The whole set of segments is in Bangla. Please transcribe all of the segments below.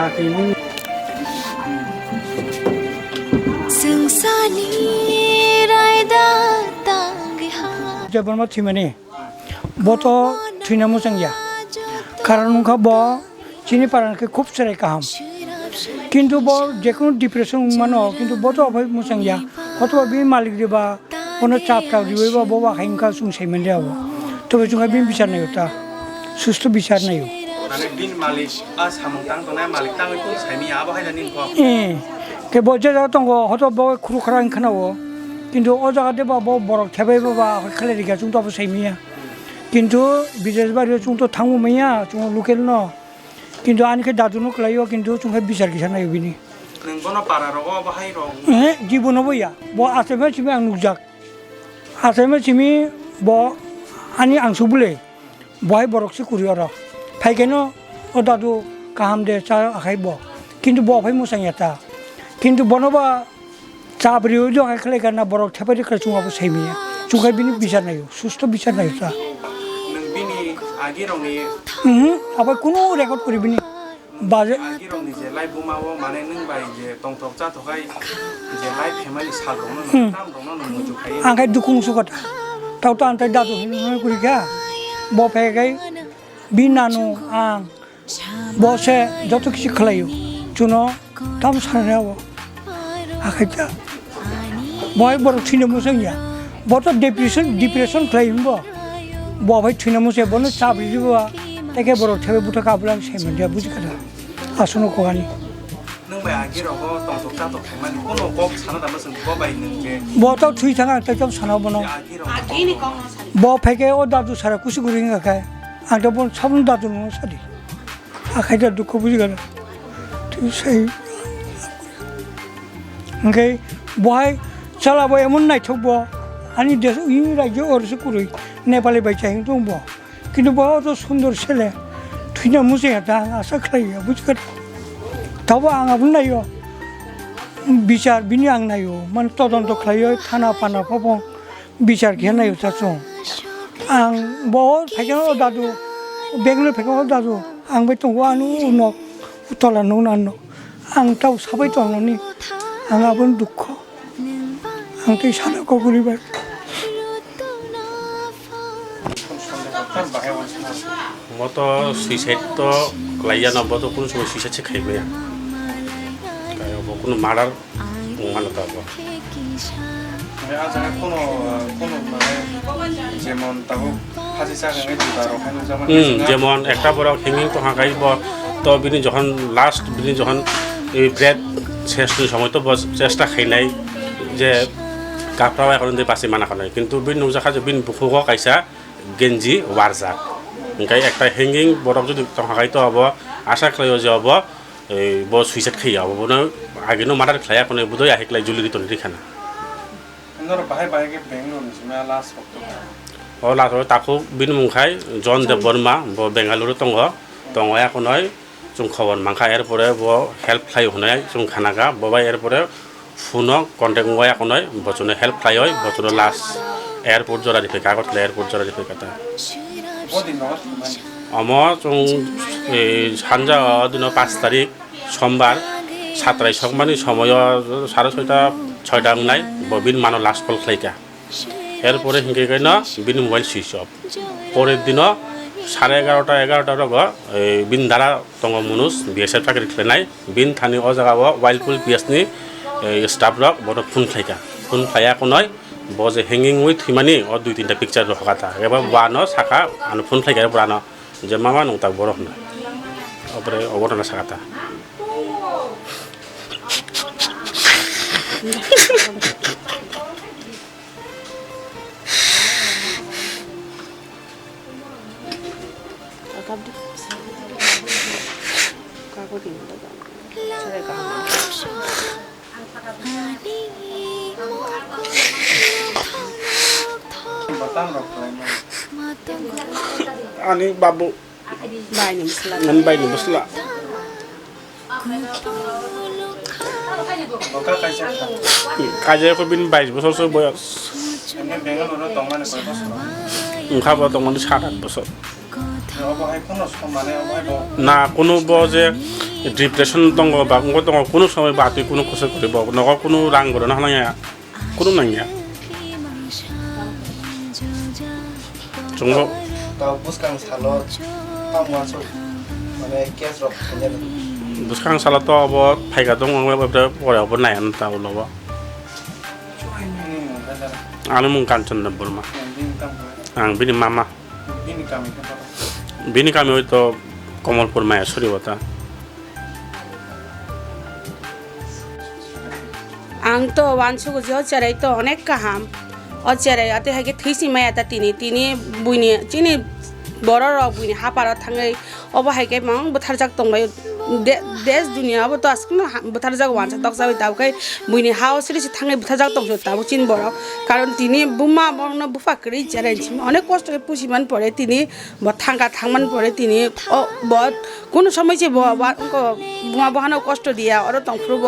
kini Japan ma thimani boto thina musang ya karon ka bo chini paran ke খুব sarai kaham কিন্তু bo যেকোনো ডিপ্রেশন মানো কিন্তু boto অভাব musang ya অথবা বি মালিক দিবা কোনো চাপ টাপ দিবা বা বাবা খাইনকা সুং সাইমেন দেবো তবে জুঙ্গা বিন বিচার নাই ওটা সুস্থ বিচার নাই মানে বিন মালিক আ সামং তাং তো না মালিক তাং কো সাইমি আবা হাইনা নিন কো কে বজে যা তঙ্গ হতো ব খুরু খরাং খানাও কিন্তু ও জায়গাতে বা বরক থেবাই বাবা খালে রিগা জুং তো সাইমিয়া কিন্তু বিদেশ বাড়ি জুং তো থাঙ্গু মাইয়া জুং লোকেল ন কিন্তু আনকে দাদুনো ক্লাইও কিন্তু জুং বিচার কিসা নাই বিনি নং বনো পারা র আবা হাই র জীবনও বইয়া ব আছেমে চিমি আং নুকজাক আছেমে চিমি ব আনি আংসু বলে বহাই বরকসে কুরি আর ফাইকেন ও দাদু কাহাম দে চা আখাই ব কিন্তু বহাই মোসাং এটা কিন্তু বনবা চা বরিও জ আখাই খালে গানা বরক থেপাই রে চুঙাবো সাইমিয়া চুঙাই বিনি বিচার নাই সুস্থ বিচার নাই তা নং বিনি আগি রংনি আবার কোনো রেকর্ড করিবিনি বাজে আগি রংনি যে লাইভ বুমাও মানে নং বাই যে টংটক চা থকাই যে লাইভ ফ্যামিলি সাল রং নং তাম রং নং মুজু খাই আংখাই দুকুং সুকতা তাও তো আন্তাই দাদু হিন করি গা ব ফেগাই বিনানো আং বসে যত কিছু খালাইও চুনো তাম সারাও আখাইতা বয় বড় থিনে মুসংয়া বত ডিপ্রেশন খালাইম ব বয় থিনে মুসে বনে চাবরি দিব তাকে বড় থেবে বুটা কাবলাং সেমেন দিয়া বুঝি কথা আসনো কোগানি নং বাই আগি রগ টংটক চা তো ফ্যামিলি কোনো কক সানা দাম সং ব বাই নং যে বত থুই থাকা তাই তো সানাও বনো আগি রগ ব ফেকে ও দাদু সারা কুসি গুরিং আখায় আং তো বন সাবন দাদু নো সাদি আখাইটা দুঃখ বুঝি গেল তুই সেই ওকে বহাই চালাবো এমন নাই থাকব আনি দেশ ই রাজ্য ওরসে কুরুই নেপালি বাইচা দংব কিন্তু বড় তো সুন্দর ছেলে তুই না মুছে এটা আশা খাইয়া বুঝি গেল তবে আং আবুল নাইও বিচার বিনি আং নাইও মানে তদন্ত খাইও থানা পানা পাবো বিচার ঘে নাইও চাচো আং बहुत फैगौ दादु बेंगलोर फैगौ दादु आं बे दंग आनु उनाव उतला नु नानो आं ताव साबाय दंनि आं आबो दुख आं तै सानाखौ गुरिबाय মতো সুইসাইড তো লাইয়া নব তো কোনো সময় সুইসাইড সে খাইবে কোনো মার্ডার মানে তারপর আজানে কোনো মানে যেমন তাও ফাঁসি চাগাঙে দিবারো হাইনো জামান যেমন একটা বড় হ্যাঙ্গিং তো হাঁকাইব তো বিনি যখন লাস্ট বিনি যখন এই ব্রেড শেষ সময় তো চেষ্টা খাইনাই যে কাপড়াও এখন পাশে মানা খানাই কিন্তু বিন নুজাখা যে বিন বুকুক কাইসা গেঞ্জি ওয়ারজাক ওখাই একটা হ্যাঙ্গিং বরফ যদি হাঁকাইতে হব আশা খাইও যে হব এই ব সুইসাইড খাই হব বোন আগেনো মার্ডার খাই এখন বুধই আহিকলাই জুলি দিত নিখানা বাহে বাহেকে বেঙ্গলোর নিছিমে লাস্ট হক্ত ও লাস্ট তাকো বিন মুখাই জন দেব বর্মা ব বেঙ্গালুরু দङ এখন হয় जों খবর মাংখা এরপরে ব হেল্প ফ্লাই হনাই जों খানাগা ববাই এরপরে ফোনো কন্টেক্ট হয় এখন হয় বচনে হেল্প ফ্লাই হয় বচনে লাস্ট এয়ারপোর্ট জরা দিফে কাগজ এয়ারপোর্ট জরা দিফে কথা আমার जों সানজা দিন 5 তারিখ সোমবার 7 সংমানি সময় 6:30 নাই বিন মানো লাস্ট কল খাইকা এরপরে হিংকে গাই না বিন মোবাইল সুইচ অফ পরের দিন 11:30 রগ বিন ধারা দङ মনুষ বিএসএফ চাকরি খেলাই বিন থানি ও জায়গা ওয়াইল্ডপুল পিএসনি স্টাফ রক বড় ফোন খাইকা ফোন খাইয়া কোনয় বজে হ্যাঙ্গিং উইথ হিমানি ও 2-3টা পিকচার রখাতা এবার বানো শাখা আনো ফোন খাইকা পুরানো যে মামা নতা বড় না ওপরে অবরণা শাখাতা ani babu bayi ni busla kaje ko bin 22 বছর সব বয়স এমনি বেঙ্গলোর দङ মানে কয় বছর খাবো তখন 7-8 বছর অবহাই কোনো মানে অবহাই না কোনো যে ডিপ্রেশন দङ বা अंग दङ কোনো সময় বা তুই কোনো খসে করিব নগ কোনো রাং গর না হানায়া কোনো নাইয়া জঙ্গ তাও বুসকাং সালো তামওয়াসো মানে কেস রক বুসকাং সালা তো अब ফাইগা দङ बे পড়াবো নাই আন তাও লব আনো মুং কাঞ্চন বর্মা আং বিনি মামা বিনি কামি হয়তো কমলপুর মায়াসুরি বতা आं तो वानसुगु जो चराई तो अनेक काहाम और चराई आते है कि थीसी माया ता तिनी बुइनी चिनी बर र बुइनी हापार थाङै अब है के मां बुथार जाक तंबाय देश दुनिया अब तो आस्कन बुथार जाक वानसा तक जाबै ताबकै बुइनी हाउ सिरि थाङै बुथार जाक तंसो ताबु चिन बर कारण तिनी बुमा बंगन बुफाकरि चराई छिम अनेक कष्ट के पुसिमान परे तिनी थाङा थांमान परे तिनी बहुत কোনো সময় যে বুমা বহানো কষ্ট দিয়া আর তংফ্রুব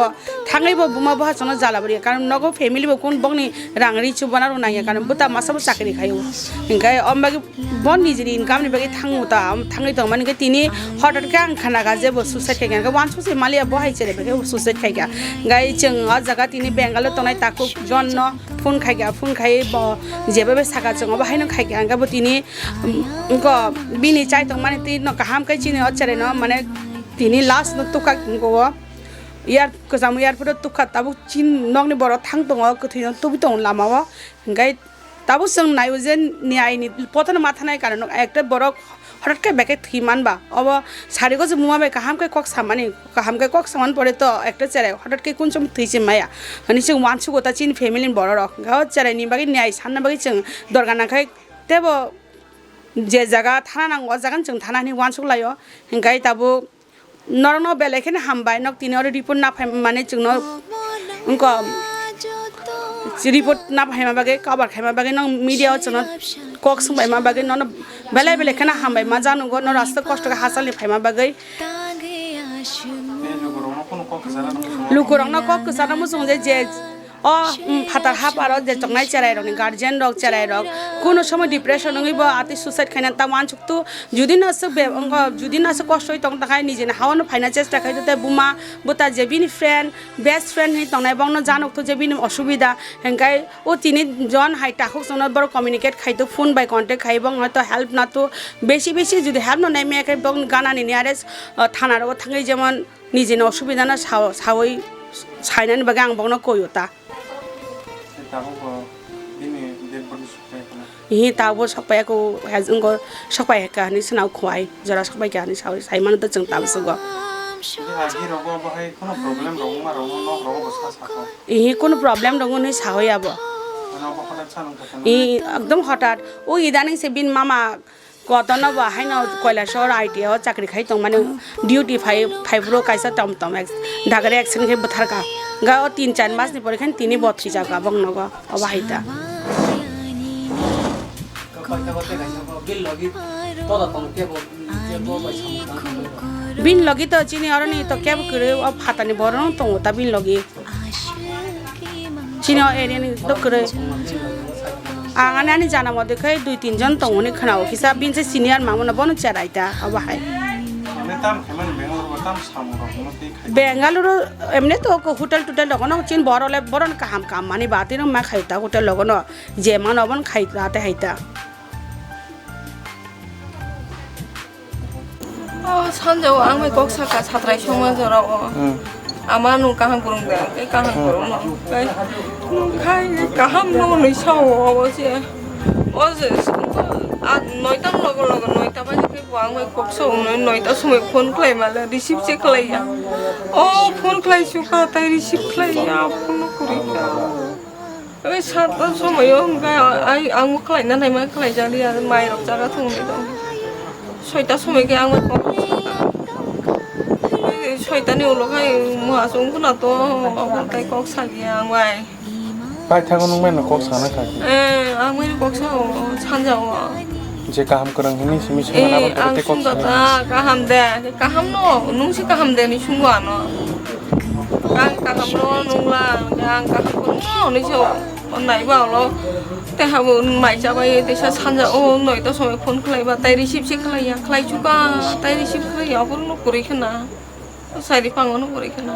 থাঙাইব বুমা বহা সন জালাবরি কারণ নগো ফ্যামিলি কোন বংনি রাংরি চুবানারো নাইয়া কারণ বুতা মাসাবো চাকরি খাইও ইনকাই অমবাগে বন নিজের ইনকাম নি বাগে থাঙুতা থাঙাই তো মানে তিনি হঠাৎ কে আং খানা গাজে সুসাইড খাইগা ওয়ান সুসে মালিয়া বহাই চলে বাগে সুসাইড খাইগা গাই जों आ জায়গা তিনি বেঙ্গালো তনাই তাকু জন্ন ফোন খাইগা ফোন খাই যেভাবে সাকা जों বাহাইনো খাইগা গাবো তিনি বিনি চাই তো মানে তিনি কাহাম কাই চিনি অচরে ন মানে তিনি লাস্ট ন তুকা গো ইয়ার কজাম ইয়ার ফটো তুকা তাবু চিন নংনি বড় থাং দङ কথিন তুবি দङ লামাও গাই তাবু जों নাইও যে নিয়াইনি পতন মাথা নাই কারণ একটা বড় হঠাৎ ব্যাকে থিমানবা অব সারিগো যে মুমাবে কাহামকে কক সামানি কাহামকে কক সামান পরে তো একটা চেরাই হঠাৎ কোন সম থইছে মায়া মানে जों वानसु गोता चिन फैमिली बड़ रक गाव চেরাই নি बागे न्याय सानना बागे जों दरगा नाखाय तेबो जे जागा थाना नांगौ जागान जों थानानि वानसुक लायो हिंगाय ताबो नरनो बेलेखेन हामबाय नक तिनि और रिपोर्ट ना फाय माने जोंनो उनको रिपोर्ट ना फाय माबागे कवर खाय माबागे न मीडिया जोंनो कक संबाय माबागे न बेले बेलेखेन हामबाय मा जानुगो न रास्ता कष्ट के हासालनि फाय माबागे लुकुरंनो कक जाना मुसुं जे फातार हापार जे तंगनाय चेराय रनि गार्जियन रक चेराय रक कोनो समय डिप्रेशन नङिब आति सुसाइड खायना ता वानसुक तो जुदि नस जुदि नस कष्ट तंग थाखाय निजे हावनो फायना चेष्टा खाय त बुमा बुता जे बिनि फ्रेंड बेस्ट फ्रेंड नि तंगनाय बंगनो जानक तो जे बिनि असुविधा हेंकाय ओ तिनि जन हाय टाखुक जोंनो बर कम्युनिकेट खाय तो फोन बाय कांटेक्ट खाय बंग तो हेल्प ना तो बेसी बेसी जुदि हेल्प न नाय मेखाय बंग गानानि नियारेस थाना रग थाङै जेमन निजे असुविधा ना सावै सायनानि बागे आं बंगनो कयोता यही ताबो सपायको हेजंगो सपाय कानि सनाव खवाय जरा सपाय कानि साव साइमान त जों ताबो सगो यही कोनो प्रॉब्लम रंगो नै सावय अब इ एकदम हठात ओ इदानी से बिन मामा कतन बाहाय न कैलाशर आईटीआई चाकरी खाइ तंग माने ड्यूटी 5 रो काइसा टमटम ढागरे एक्शन के बथारका गा 3-4 मास नि परेखान तिनी बथ्रि जागा बंगनग अबाहायता बिन लगी तो चिनी और नहीं तो क्या करे अब खाता नहीं बोल तो होता बिन लगी चिनी एरिया नहीं तो करे आंगन आनी जाना मत कहीं 2-3 जन तो उन्हें खाना हो किसा बिन से सीनियर मामू ना बनो चराइता अब है बेंगालुरु एमने तो होटल टोटल लगनो चिन बरले बरन काम माने बाती न मा खाइता होटल लगनो जे मान अबन खाइता हाइता 산자고 앙메 꼭사가 사트라이 쇼마저라고 아마 누 가한 그런데 가한 그런 가이 가한 노는 샤워 어제 아 너희다 먹으려고 너희다 봐지 그 왕메 꼭서 오는 너희다 숨에 폰 클레이 말래 리시프 클레이야 폰 클레이 쇼가 다 리시프 클레이야 폰 그리다 왜 사다 숨에요 아이 앙무 클레이 나네 마 클레이 자리야 마이 럽자가 통미도 সইতা সময়কে আঙুল সইতানি ওলখাই মহাসংগুনা তো অবন্তাই কক সাগিয়া আঙাই পাই থাকো নং মেন কক সানা খাকি আঙাই কক সাও সানজাও যে কাহাম করং হিনি সিমি সিমানা বতে কক সানা কাহাম দে কাহাম নো নুংসি কাহাম দে নি সুঙ্গা নো কাহাম নো নুংলা কাহাম নো নি সো নাই বালোแต่หาว่าหมายจะไปแต่ฉันสันจะโอ้หน่อยต้องส่งคนใครบ้างแต่รีชิปชิคใครอยากใครชุก้าแต่รีชิปใครอยากคนลูกกุริขนาด সাইডে পাঙ্গনো করে কেন